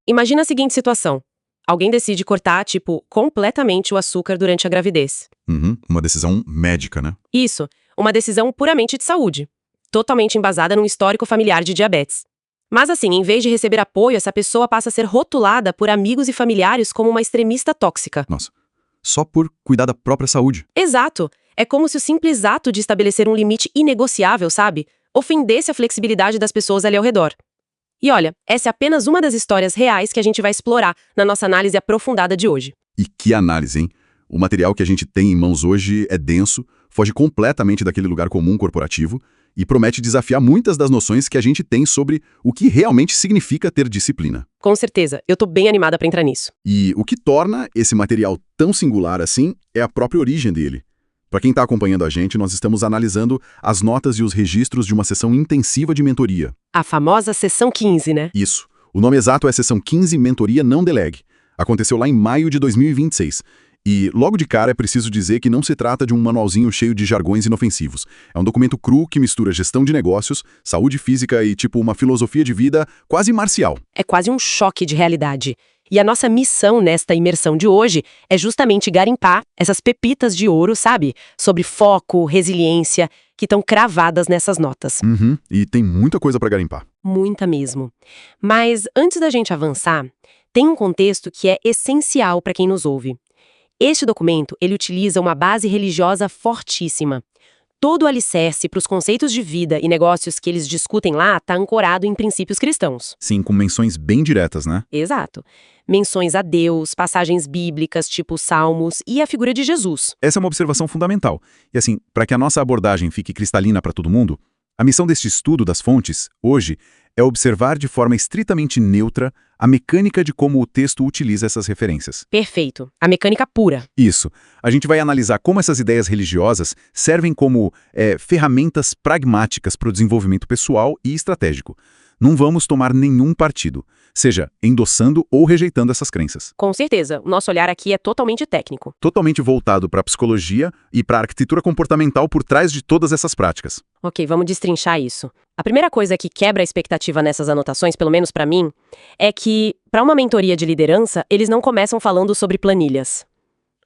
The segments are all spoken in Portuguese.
Imagina a seguinte situação. Alguém decide cortar, completamente o açúcar durante a gravidez. Uma decisão médica, né? Isso, uma decisão puramente de saúde, totalmente embasada num histórico familiar de diabetes. Mas assim, em vez de receber apoio, essa pessoa passa a ser rotulada por amigos e familiares como uma extremista tóxica. Nossa, só por cuidar da própria saúde. Exato! É como se o simples ato de estabelecer um limite inegociável, sabe, ofendesse a flexibilidade das pessoas ali ao redor. E olha, essa é apenas uma das histórias reais que a gente vai explorar na nossa análise aprofundada de hoje. E que análise, hein? O material que a gente tem em mãos hoje é denso, foge completamente daquele lugar comum corporativo e promete desafiar muitas das noções que a gente tem sobre o que realmente significa ter disciplina. Com certeza, eu tô bem animada pra entrar nisso. E o que torna esse material tão singular assim é a própria origem dele. Para quem está acompanhando a gente, nós estamos analisando as notas e os registros de uma sessão intensiva de mentoria. A famosa sessão 15, né? Isso. O nome exato é Sessão 15 Mentoria Não Delegue. Aconteceu lá em maio de 2026. E, logo de cara, é preciso dizer que não se trata de um manualzinho cheio de jargões inofensivos. É um documento cru que mistura gestão de negócios, saúde física e, uma filosofia de vida quase marcial. É quase um choque de realidade. E a nossa missão nesta imersão de hoje é justamente garimpar essas pepitas de ouro, sabe? Sobre foco, resiliência, que estão cravadas nessas notas. E tem muita coisa para garimpar. Muita mesmo. Mas antes da gente avançar, tem um contexto que é essencial para quem nos ouve. Este documento, ele utiliza uma base religiosa fortíssima. Todo o alicerce para os conceitos de vida e negócios que eles discutem lá está ancorado em princípios cristãos. Sim, com menções bem diretas, né? Exato. Menções a Deus, passagens bíblicas tipo Salmos e a figura de Jesus. Essa é uma observação fundamental. E assim, para que a nossa abordagem fique cristalina para todo mundo, a missão deste estudo das fontes, hoje, é observar de forma estritamente neutra a mecânica de como o texto utiliza essas referências. Perfeito. A mecânica pura. Isso. A gente vai analisar como essas ideias religiosas servem como ferramentas pragmáticas para o desenvolvimento pessoal e estratégico. Não vamos tomar nenhum partido, seja endossando ou rejeitando essas crenças. Com certeza. O nosso olhar aqui é totalmente técnico. Totalmente voltado para a psicologia e para a arquitetura comportamental por trás de todas essas práticas. Ok, vamos destrinchar isso. A primeira coisa que quebra a expectativa nessas anotações, pelo menos para mim, é que, para uma mentoria de liderança, eles não começam falando sobre planilhas.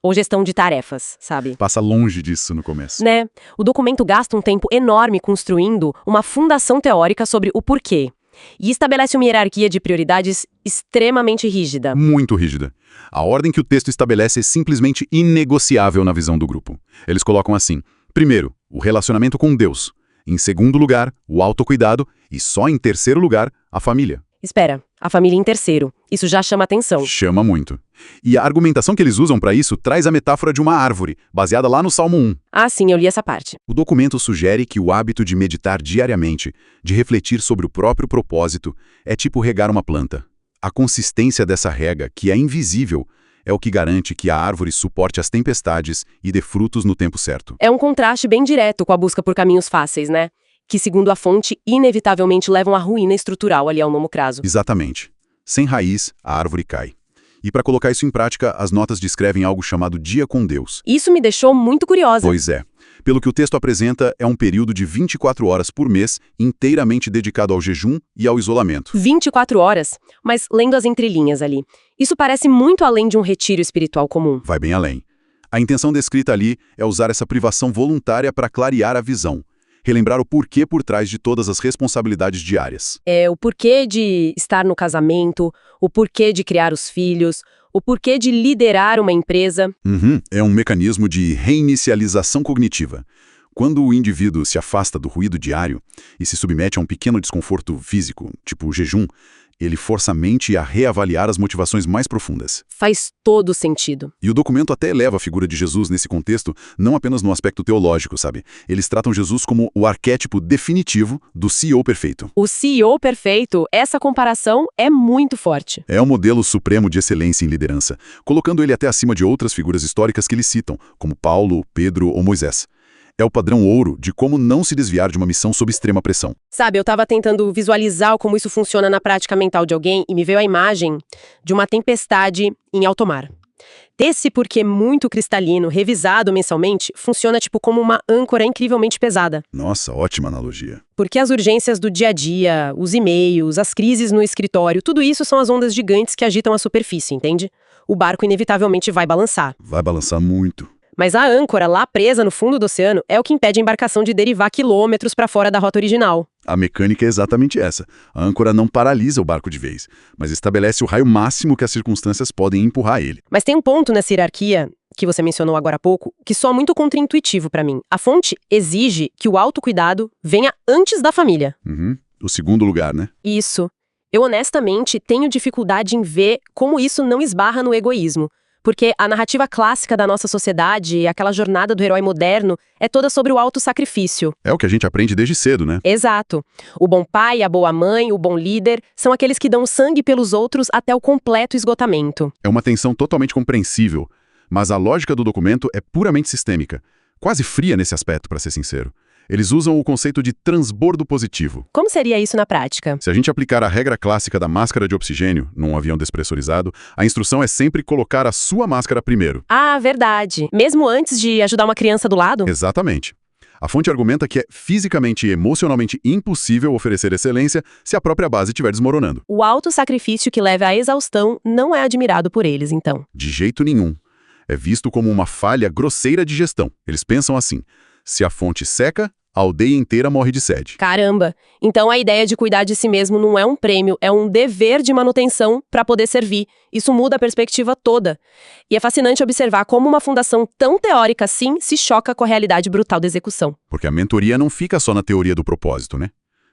Ou gestão de tarefas, sabe? Passa longe disso no começo. Né? O documento gasta um tempo enorme construindo uma fundação teórica sobre o porquê. E estabelece uma hierarquia de prioridades extremamente rígida. Muito rígida. A ordem que o texto estabelece é simplesmente inegociável na visão do grupo. Eles colocam assim: primeiro, o relacionamento com Deus. Em segundo lugar, o autocuidado. E só em terceiro lugar, a família. Espera, a família em terceiro. Isso já chama atenção. Chama muito. E a argumentação que eles usam para isso traz a metáfora de uma árvore, baseada lá no Salmo 1. Ah, sim, eu li essa parte. O documento sugere que o hábito de meditar diariamente, de refletir sobre o próprio propósito, é tipo regar uma planta. A consistência dessa rega, que é invisível, é o que garante que a árvore suporte as tempestades e dê frutos no tempo certo. É um contraste bem direto com a busca por caminhos fáceis, né? Que, segundo a fonte, inevitavelmente levam à ruína estrutural ali ao longo prazo. Exatamente. Sem raiz, a árvore cai. E para colocar isso em prática, as notas descrevem algo chamado Dia com Deus. Isso me deixou muito curiosa. Pois é. Pelo que o texto apresenta, é um período de 24 horas por mês, inteiramente dedicado ao jejum e ao isolamento. 24 horas? Mas lendo as entrelinhas ali, isso parece muito além de um retiro espiritual comum. Vai bem além. A intenção descrita ali é usar essa privação voluntária para clarear a visão. Relembrar o porquê por trás de todas as responsabilidades diárias. É o porquê de estar no casamento, o porquê de criar os filhos, o porquê de liderar uma empresa. É um mecanismo de reinicialização cognitiva. Quando o indivíduo se afasta do ruído diário e se submete a um pequeno desconforto físico, tipo o jejum, ele força a mente a reavaliar as motivações mais profundas. Faz todo sentido. E o documento até eleva a figura de Jesus nesse contexto, não apenas no aspecto teológico, sabe? Eles tratam Jesus como o arquétipo definitivo do CEO perfeito. O CEO perfeito, essa comparação é muito forte. É o modelo supremo de excelência em liderança, colocando ele até acima de outras figuras históricas que eles citam, como Paulo, Pedro ou Moisés. É o padrão ouro de como não se desviar de uma missão sob extrema pressão. Sabe, eu estava tentando visualizar como isso funciona na prática mental de alguém e me veio a imagem de uma tempestade em alto mar. Esse porquê muito cristalino, revisado mensalmente, funciona tipo como uma âncora incrivelmente pesada. Nossa, ótima analogia. Porque as urgências do dia a dia, os e-mails, as crises no escritório, tudo isso são as ondas gigantes que agitam a superfície, entende? O barco inevitavelmente vai balançar. Vai balançar muito. Mas a âncora, lá presa no fundo do oceano, é o que impede a embarcação de derivar quilômetros para fora da rota original. A mecânica é exatamente essa. A âncora não paralisa o barco de vez, mas estabelece o raio máximo que as circunstâncias podem empurrar ele. Mas tem um ponto nessa hierarquia, que você mencionou agora há pouco, que soa muito contraintuitivo para mim. A fonte exige que o autocuidado venha antes da família. O segundo lugar, né? Isso. Eu honestamente tenho dificuldade em ver como isso não esbarra no egoísmo. Porque a narrativa clássica da nossa sociedade, aquela jornada do herói moderno, é toda sobre o autossacrifício. É o que a gente aprende desde cedo, né? Exato. O bom pai, a boa mãe, o bom líder, são aqueles que dão sangue pelos outros até o completo esgotamento. É uma tensão totalmente compreensível, mas a lógica do documento é puramente sistêmica. Quase fria nesse aspecto, para ser sincero. Eles usam o conceito de transbordo positivo. Como seria isso na prática? Se a gente aplicar a regra clássica da máscara de oxigênio num avião despressurizado, a instrução é sempre colocar a sua máscara primeiro. Ah, verdade. Mesmo antes de ajudar uma criança do lado? Exatamente. A fonte argumenta que é fisicamente e emocionalmente impossível oferecer excelência se a própria base estiver desmoronando. O autossacrifício que leva à exaustão não é admirado por eles, então. De jeito nenhum. É visto como uma falha grosseira de gestão. Eles pensam assim: se a fonte seca, a aldeia inteira morre de sede. Caramba! Então a ideia de cuidar de si mesmo não é um prêmio, é um dever de manutenção para poder servir. Isso muda a perspectiva toda. E é fascinante observar como uma fundação tão teórica assim se choca com a realidade brutal da execução. Porque a mentoria não fica só na teoria do propósito, né?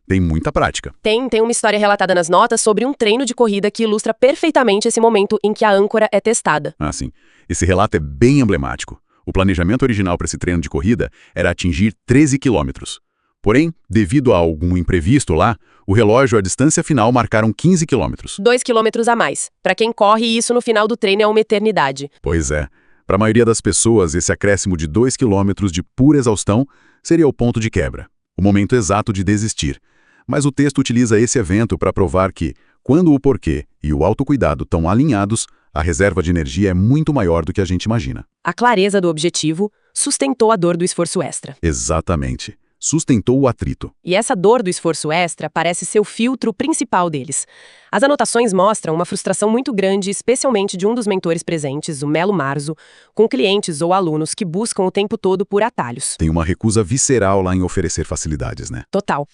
Tem muita prática. Tem uma história relatada nas notas sobre um treino de corrida que ilustra perfeitamente esse momento em que a âncora é testada. Ah, sim. Esse relato é bem emblemático. O planejamento original para esse treino de corrida era atingir 13 quilômetros. Porém, devido a algum imprevisto lá, o relógio e a distância final marcaram 15 quilômetros. 2 quilômetros a mais. Para quem corre, isso no final do treino é uma eternidade. Pois é. Para a maioria das pessoas, esse acréscimo de 2 quilômetros de pura exaustão seria o ponto de quebra, o momento exato de desistir. Mas o texto utiliza esse evento para provar que, quando o porquê e o autocuidado estão alinhados, a reserva de energia é muito maior do que a gente imagina. A clareza do objetivo sustentou a dor do esforço extra. Exatamente. Sustentou o atrito. E essa dor do esforço extra parece ser o filtro principal deles. As anotações mostram uma frustração muito grande, especialmente de um dos mentores presentes, o Melo Marzo, com clientes ou alunos que buscam o tempo todo por atalhos. Tem uma recusa visceral lá em oferecer facilidades, né? Total.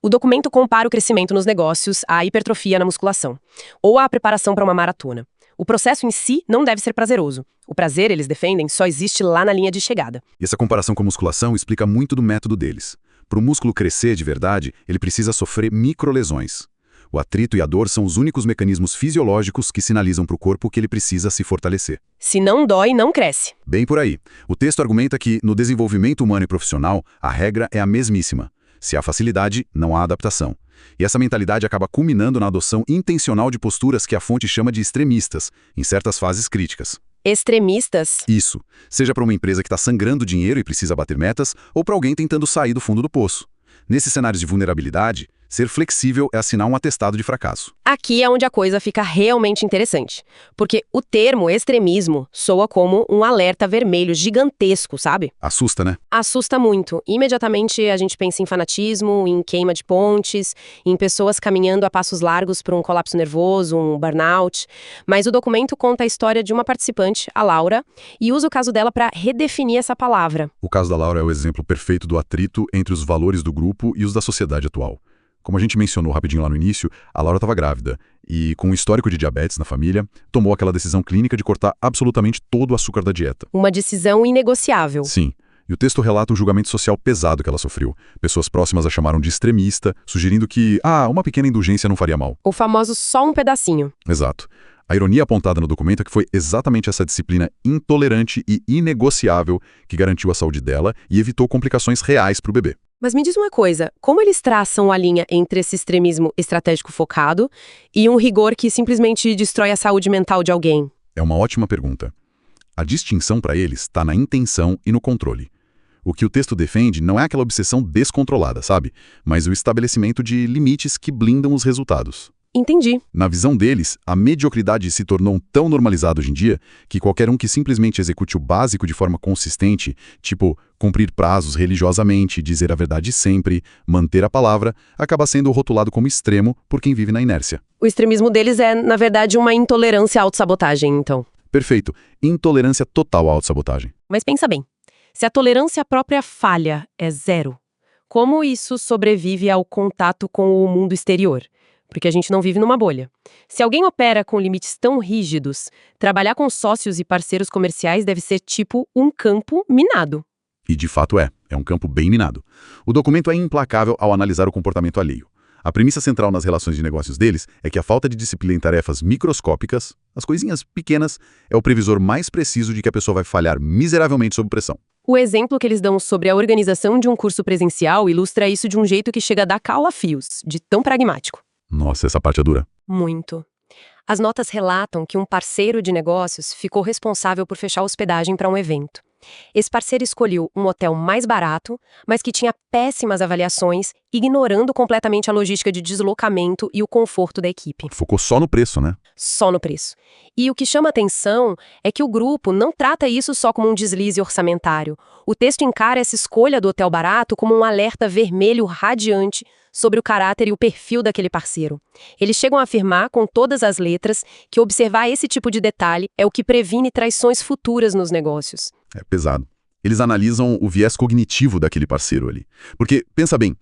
O documento compara o crescimento nos negócios à hipertrofia na musculação, ou à preparação para uma maratona. O processo em si não deve ser prazeroso. O prazer, eles defendem, só existe lá na linha de chegada. E essa comparação com a musculação explica muito do método deles. Para o músculo crescer de verdade, ele precisa sofrer microlesões. O atrito e a dor são os únicos mecanismos fisiológicos que sinalizam para o corpo que ele precisa se fortalecer. Se não dói, não cresce. Bem por aí. O texto argumenta que, no desenvolvimento humano e profissional, a regra é a mesmíssima. Se há facilidade, não há adaptação. E essa mentalidade acaba culminando na adoção intencional de posturas que a fonte chama de extremistas, em certas fases críticas. Extremistas? Isso. Seja para uma empresa que está sangrando dinheiro e precisa bater metas, ou para alguém tentando sair do fundo do poço. Nesses cenários de vulnerabilidade, ser flexível é assinar um atestado de fracasso. Aqui é onde a coisa fica realmente interessante. Porque o termo extremismo soa como um alerta vermelho gigantesco, sabe? Assusta, né? Assusta muito. Imediatamente a gente pensa em fanatismo, em queima de pontes, em pessoas caminhando a passos largos para um colapso nervoso, um burnout. Mas o documento conta a história de uma participante, a Laura, e usa o caso dela para redefinir essa palavra. O caso da Laura é o exemplo perfeito do atrito entre os valores do grupo e os da sociedade atual. Como a gente mencionou rapidinho lá no início, a Laura estava grávida e, com um histórico de diabetes na família, tomou aquela decisão clínica de cortar absolutamente todo o açúcar da dieta. Uma decisão inegociável. Sim. E o texto relata o julgamento social pesado que ela sofreu. Pessoas próximas a chamaram de extremista, sugerindo que, uma pequena indulgência não faria mal. O famoso só um pedacinho. Exato. A ironia apontada no documento é que foi exatamente essa disciplina intolerante e inegociável que garantiu a saúde dela e evitou complicações reais para o bebê. Mas me diz uma coisa, como eles traçam a linha entre esse extremismo estratégico focado e um rigor que simplesmente destrói a saúde mental de alguém? É uma ótima pergunta. A distinção para eles está na intenção e no controle. O que o texto defende não é aquela obsessão descontrolada, sabe? Mas o estabelecimento de limites que blindam os resultados. Entendi. Na visão deles, a mediocridade se tornou tão normalizada hoje em dia que qualquer um que simplesmente execute o básico de forma consistente, tipo cumprir prazos religiosamente, dizer a verdade sempre, manter a palavra, acaba sendo rotulado como extremo por quem vive na inércia. O extremismo deles é, na verdade, uma intolerância à autossabotagem, então. Perfeito. Intolerância total à autossabotagem. Mas pensa bem, se a tolerância à própria falha é zero, como isso sobrevive ao contato com o mundo exterior? Porque a gente não vive numa bolha. Se alguém opera com limites tão rígidos, trabalhar com sócios e parceiros comerciais deve ser tipo um campo minado. E de fato é um campo bem minado. O documento é implacável ao analisar o comportamento alheio. A premissa central nas relações de negócios deles é que a falta de disciplina em tarefas microscópicas, as coisinhas pequenas, é o previsor mais preciso de que a pessoa vai falhar miseravelmente sob pressão. O exemplo que eles dão sobre a organização de um curso presencial ilustra isso de um jeito que chega a dar calafrios, de tão pragmático. Nossa, essa parte é dura. Muito. As notas relatam que um parceiro de negócios ficou responsável por fechar a hospedagem para um evento. Esse parceiro escolheu um hotel mais barato, mas que tinha péssimas avaliações, ignorando completamente a logística de deslocamento e o conforto da equipe. Focou só no preço, né? Só no preço. E o que chama atenção é que o grupo não trata isso só como um deslize orçamentário. O texto encara essa escolha do hotel barato como um alerta vermelho radiante sobre o caráter e o perfil daquele parceiro. Eles chegam a afirmar, com todas as letras, que observar esse tipo de detalhe é o que previne traições futuras nos negócios. É pesado. Eles analisam o viés cognitivo daquele parceiro ali. Porque, pensa bem,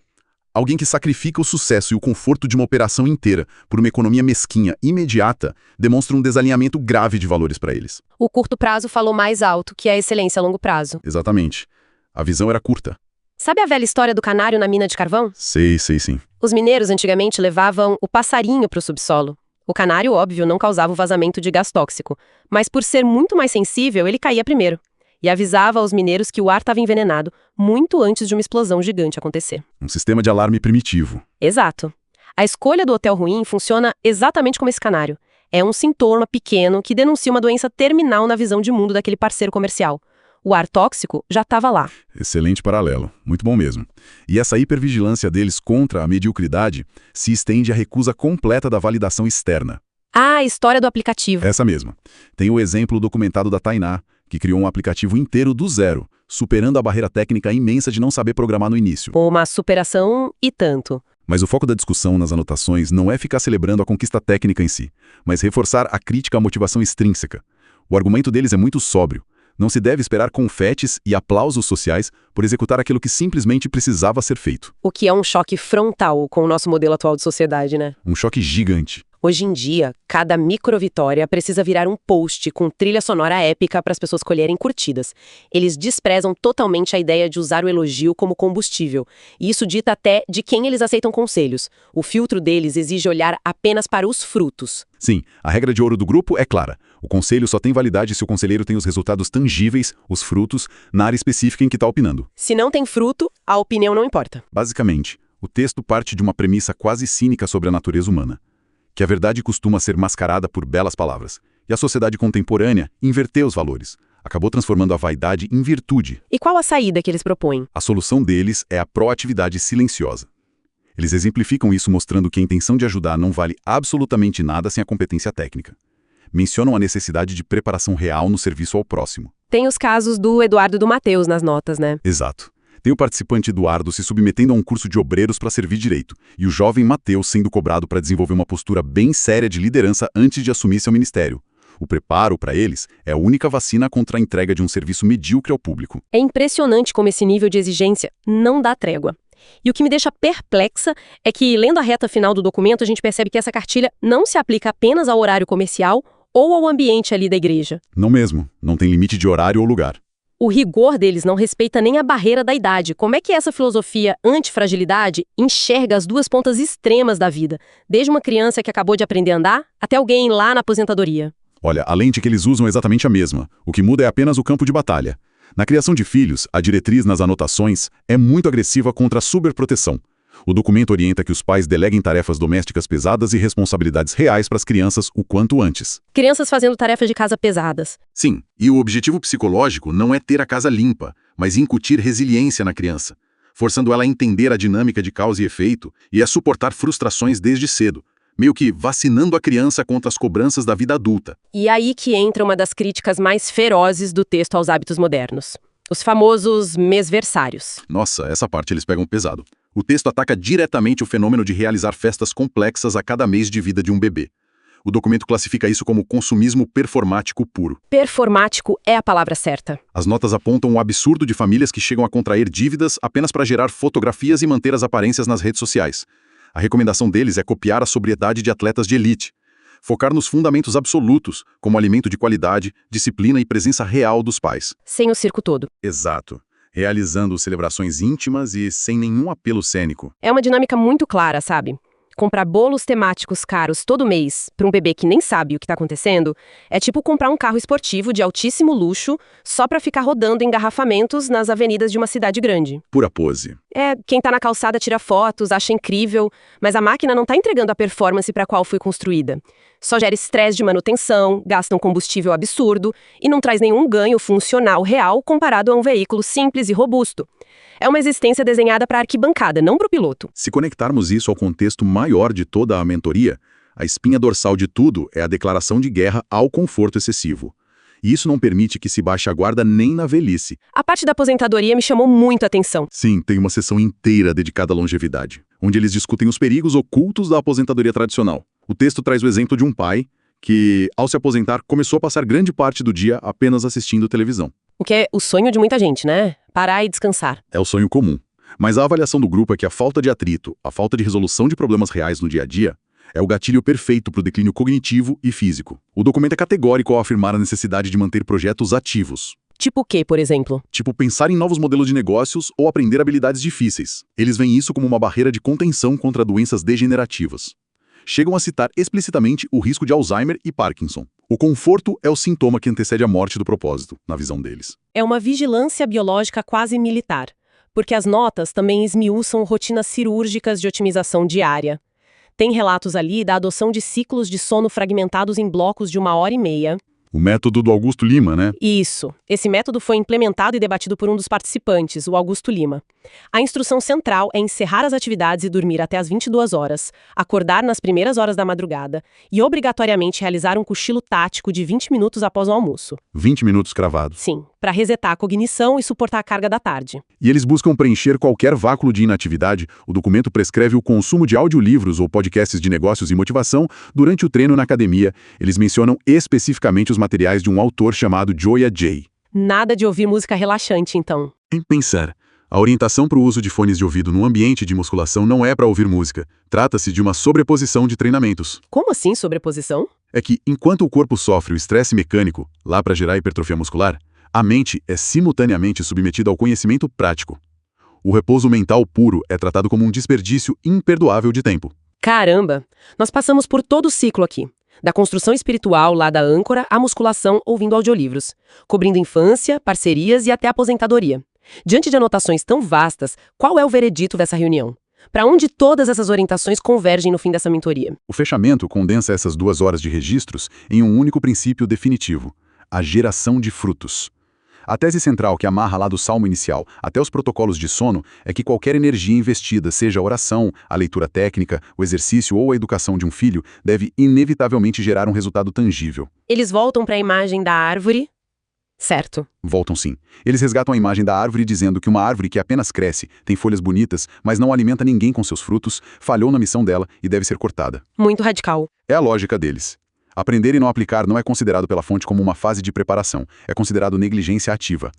alguém que sacrifica o sucesso e o conforto de uma operação inteira por uma economia mesquinha, imediata, demonstra um desalinhamento grave de valores para eles. O curto prazo falou mais alto que a excelência a longo prazo. Exatamente. A visão era curta. Sabe a velha história do canário na mina de carvão? Sei, sim. Os mineiros antigamente levavam o passarinho para o subsolo. O canário, óbvio, não causava o vazamento de gás tóxico, mas por ser muito mais sensível, ele caía primeiro. E avisava aos mineiros que o ar estava envenenado muito antes de uma explosão gigante acontecer. Um sistema de alarme primitivo. Exato. A escolha do hotel ruim funciona exatamente como esse canário. É um sintoma pequeno que denuncia uma doença terminal na visão de mundo daquele parceiro comercial. O ar tóxico já estava lá. Excelente paralelo. Muito bom mesmo. E essa hipervigilância deles contra a mediocridade se estende à recusa completa da validação externa. Ah, a história do aplicativo. Essa mesma. Tem o exemplo documentado da Tainá, que criou um aplicativo inteiro do zero, superando a barreira técnica imensa de não saber programar no início. Uma superação e tanto. Mas o foco da discussão nas anotações não é ficar celebrando a conquista técnica em si, mas reforçar a crítica à motivação extrínseca. O argumento deles é muito sóbrio. Não se deve esperar confetes e aplausos sociais por executar aquilo que simplesmente precisava ser feito. O que é um choque frontal com o nosso modelo atual de sociedade, né? Um choque gigante. Hoje em dia, cada microvitória precisa virar um post com trilha sonora épica para as pessoas colherem curtidas. Eles desprezam totalmente a ideia de usar o elogio como combustível. E isso dita até de quem eles aceitam conselhos. O filtro deles exige olhar apenas para os frutos. Sim, a regra de ouro do grupo é clara. O conselho só tem validade se o conselheiro tem os resultados tangíveis, os frutos, na área específica em que está opinando. Se não tem fruto, a opinião não importa. Basicamente, o texto parte de uma premissa quase cínica sobre a natureza humana. Que a verdade costuma ser mascarada por belas palavras. E a sociedade contemporânea inverteu os valores. Acabou transformando a vaidade em virtude. E qual a saída que eles propõem? A solução deles é a proatividade silenciosa. Eles exemplificam isso mostrando que a intenção de ajudar não vale absolutamente nada sem a competência técnica. Mencionam a necessidade de preparação real no serviço ao próximo. Tem os casos do Eduardo e do Matheus nas notas, né? Exato. Tem o participante Eduardo se submetendo a um curso de obreiros para servir direito, e o jovem Matheus sendo cobrado para desenvolver uma postura bem séria de liderança antes de assumir seu ministério. O preparo, para eles, é a única vacina contra a entrega de um serviço medíocre ao público. É impressionante como esse nível de exigência não dá trégua. E o que me deixa perplexa é que, lendo a reta final do documento, a gente percebe que essa cartilha não se aplica apenas ao horário comercial ou ao ambiente ali da igreja. Não mesmo. Não tem limite de horário ou lugar. O rigor deles não respeita nem a barreira da idade. Como é que essa filosofia antifragilidade enxerga as duas pontas extremas da vida, desde uma criança que acabou de aprender a andar até alguém lá na aposentadoria? Olha, além de que eles usam exatamente a mesma, o que muda é apenas o campo de batalha. Na criação de filhos, a diretriz nas anotações é muito agressiva contra a superproteção. O documento orienta que os pais deleguem tarefas domésticas pesadas e responsabilidades reais para as crianças o quanto antes. Crianças fazendo tarefas de casa pesadas. Sim, e o objetivo psicológico não é ter a casa limpa, mas incutir resiliência na criança, forçando ela a entender a dinâmica de causa e efeito e a suportar frustrações desde cedo, meio que vacinando a criança contra as cobranças da vida adulta. E aí que entra uma das críticas mais ferozes do texto aos hábitos modernos. Os famosos mesversários. Nossa, essa parte eles pegam pesado. O texto ataca diretamente o fenômeno de realizar festas complexas a cada mês de vida de um bebê. O documento classifica isso como consumismo performático puro. Performático é a palavra certa. As notas apontam o absurdo de famílias que chegam a contrair dívidas apenas para gerar fotografias e manter as aparências nas redes sociais. A recomendação deles é copiar a sobriedade de atletas de elite. Focar nos fundamentos absolutos, como alimento de qualidade, disciplina e presença real dos pais. Sem o circo todo. Exato. Realizando celebrações íntimas e sem nenhum apelo cênico. É uma dinâmica muito clara, sabe? Comprar bolos temáticos caros todo mês para um bebê que nem sabe o que está acontecendo é tipo comprar um carro esportivo de altíssimo luxo só para ficar rodando engarrafamentos nas avenidas de uma cidade grande. Pura pose. Quem tá na calçada tira fotos, acha incrível, mas a máquina não tá entregando a performance para a qual foi construída. Só gera estresse de manutenção, gasta um combustível absurdo e não traz nenhum ganho funcional real comparado a um veículo simples e robusto. É uma existência desenhada para a arquibancada, não para o piloto. Se conectarmos isso ao contexto maior de toda a mentoria, a espinha dorsal de tudo é a declaração de guerra ao conforto excessivo. E isso não permite que se baixe a guarda nem na velhice. A parte da aposentadoria me chamou muito a atenção. Sim, tem uma seção inteira dedicada à longevidade, onde eles discutem os perigos ocultos da aposentadoria tradicional. O texto traz o exemplo de um pai que, ao se aposentar, começou a passar grande parte do dia apenas assistindo televisão. O que é o sonho de muita gente, né? Parar e descansar. É o sonho comum. Mas a avaliação do grupo é que a falta de atrito, a falta de resolução de problemas reais no dia a dia, é o gatilho perfeito para o declínio cognitivo e físico. O documento é categórico ao afirmar a necessidade de manter projetos ativos. Tipo o quê, por exemplo? Tipo pensar em novos modelos de negócios ou aprender habilidades difíceis. Eles veem isso como uma barreira de contenção contra doenças degenerativas. Chegam a citar explicitamente o risco de Alzheimer e Parkinson. O conforto é o sintoma que antecede a morte do propósito, na visão deles. É uma vigilância biológica quase militar, porque as notas também esmiuçam rotinas cirúrgicas de otimização diária. Tem relatos ali da adoção de ciclos de sono fragmentados em blocos de 1h30. O método do Augusto Lima, né? Isso. Esse método foi implementado e debatido por um dos participantes, o Augusto Lima. A instrução central é encerrar as atividades e dormir até as 22 horas, acordar nas primeiras horas da madrugada e obrigatoriamente realizar um cochilo tático de 20 minutos após o almoço. 20 minutos cravados. Sim, para resetar a cognição e suportar a carga da tarde. E eles buscam preencher qualquer vácuo de inatividade. O documento prescreve o consumo de audiolivros ou podcasts de negócios e motivação durante o treino na academia. Eles mencionam especificamente os materiais de um autor chamado Joya Jay. Nada de ouvir música relaxante, então. Em pensar, a orientação para o uso de fones de ouvido no ambiente de musculação não é para ouvir música. Trata-se de uma sobreposição de treinamentos. Como assim sobreposição? É que, enquanto o corpo sofre o estresse mecânico, lá para gerar hipertrofia muscular, a mente é simultaneamente submetida ao conhecimento prático. O repouso mental puro é tratado como um desperdício imperdoável de tempo. Caramba! Nós passamos por todo o ciclo aqui. Da construção espiritual lá da âncora à musculação ouvindo audiolivros, cobrindo infância, parcerias e até aposentadoria. Diante de anotações tão vastas, qual é o veredito dessa reunião? Para onde todas essas orientações convergem no fim dessa mentoria? O fechamento condensa essas 2 horas de registros em um único princípio definitivo: a geração de frutos. A tese central que amarra lá do salmo inicial até os protocolos de sono é que qualquer energia investida, seja a oração, a leitura técnica, o exercício ou a educação de um filho, deve inevitavelmente gerar um resultado tangível. Eles voltam para a imagem da árvore. Certo. Voltam sim. Eles resgatam a imagem da árvore dizendo que uma árvore que apenas cresce, tem folhas bonitas, mas não alimenta ninguém com seus frutos, falhou na missão dela e deve ser cortada. Muito radical. É a lógica deles. Aprender e não aplicar não é considerado pela fonte como uma fase de preparação, é considerado negligência ativa.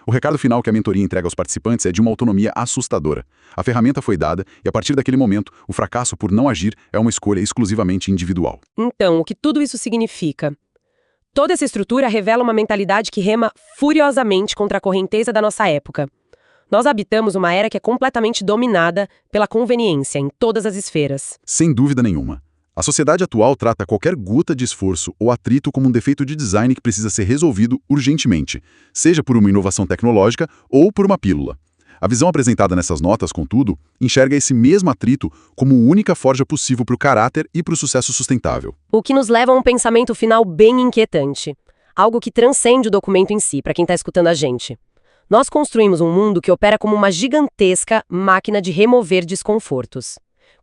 O recado final que a mentoria entrega aos participantes é de uma autonomia assustadora. A ferramenta foi dada e, a partir daquele momento, o fracasso por não agir é uma escolha exclusivamente individual. Então, o que tudo isso significa? Toda essa estrutura revela uma mentalidade que rema furiosamente contra a correnteza da nossa época. Nós habitamos uma era que é completamente dominada pela conveniência em todas as esferas. Sem dúvida nenhuma. A sociedade atual trata qualquer gota de esforço ou atrito como um defeito de design que precisa ser resolvido urgentemente, seja por uma inovação tecnológica ou por uma pílula. A visão apresentada nessas notas, contudo, enxerga esse mesmo atrito como única forja possível para o caráter e para o sucesso sustentável. O que nos leva a um pensamento final bem inquietante. Algo que transcende o documento em si, para quem está escutando a gente. Nós construímos um mundo que opera como uma gigantesca máquina de remover desconfortos.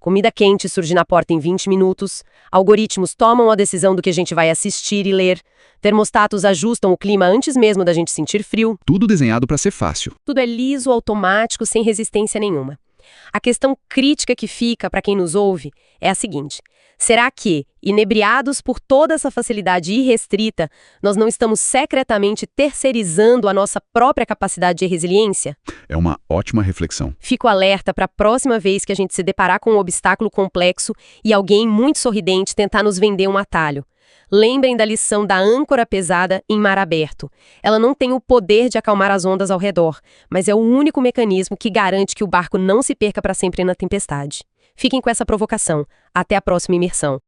Comida quente surge na porta em 20 minutos, algoritmos tomam a decisão do que a gente vai assistir e ler, termostatos ajustam o clima antes mesmo da gente sentir frio. Tudo desenhado para ser fácil. Tudo é liso, automático, sem resistência nenhuma. A questão crítica que fica para quem nos ouve é a seguinte: será que, inebriados por toda essa facilidade irrestrita, nós não estamos secretamente terceirizando a nossa própria capacidade de resiliência? É uma ótima reflexão. Fico alerta para a próxima vez que a gente se deparar com um obstáculo complexo e alguém muito sorridente tentar nos vender um atalho. Lembrem da lição da âncora pesada em mar aberto. Ela não tem o poder de acalmar as ondas ao redor, mas é o único mecanismo que garante que o barco não se perca para sempre na tempestade. Fiquem com essa provocação. Até a próxima imersão.